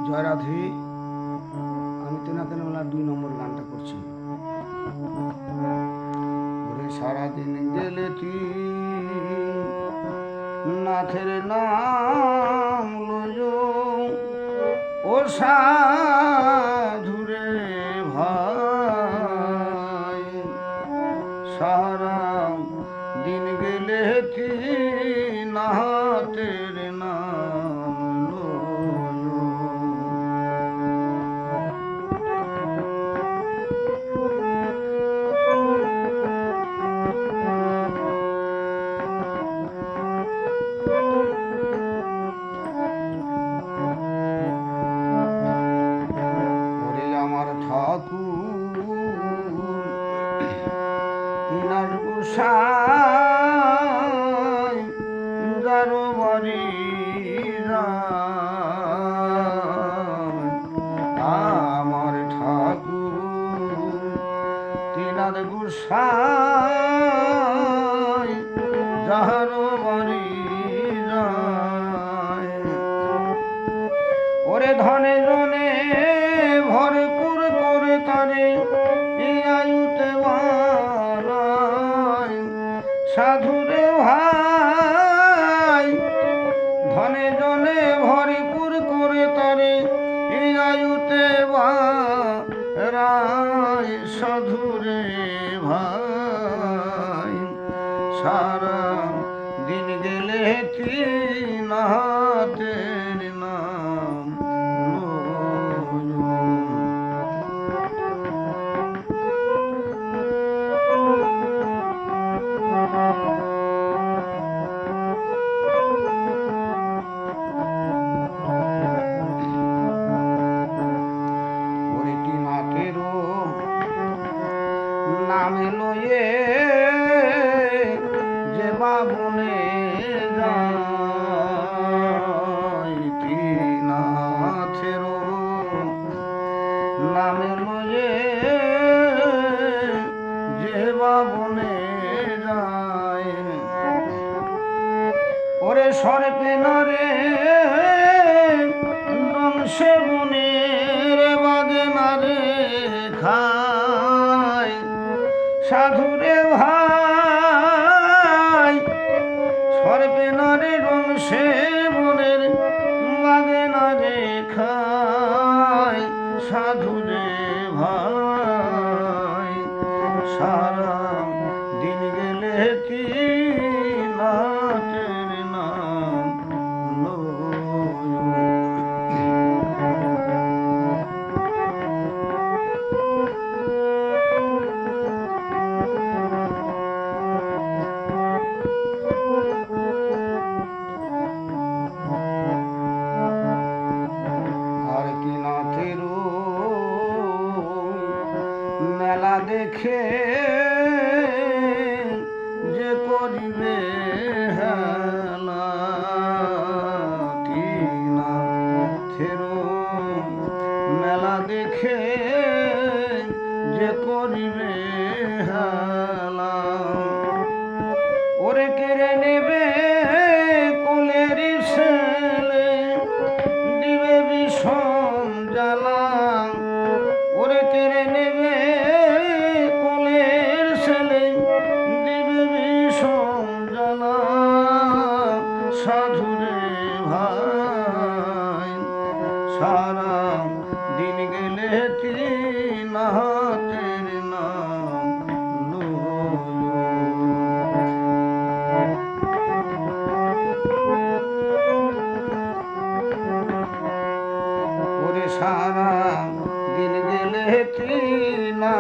জয় রাধে। আমি তেনাতেন মেলার 2 নম্বর গানটা করছি। ওরে সারাদিন গেলে তুই নাথের নাম লয় ও সাধুরে ভাই, সারা দিন গেলে তুই নাথের নাম তিনার গোসাই যারো বাড়ি আমার ঠাকুর তিনার গোসাই যারো বাড়ি ওরে ধনে জনে ভরপুর করে তারে আয়ুতে সাধুরে ভাই, ধনে জনে ভরপুর করে তারে আয়ুতে রায় সাধুরে ভাই, সারা দিন গেলে তিনাতের নাম নামে লয়ে যে বাবনে তিনাথের নামে লয়ে যে বাবনে যায় ওরে সরপে নরে বংশে বনের বাগে নারে খায় সাধুরে ভাই, সর্বে নারে বংশে বনের বাগে নারে খায় সাধুরে ভাই, সারা দিন গেলে তিনাতের নাম মেলা দেখে যে করিবে হেলা তিনাথের মেলা দেখে যে করিবে হেলা ওরে কেড়ে নেবে কোলের ছেলে দিবে বিষম জ্বালা ওরে কেড়ে নেবে কোলের ছেলে দিবে বিষম জ্বালা সাধুরে ভাই, সারা দিন গেলে তিনাতের নাম ওরে সারা দিন গেলে তিনা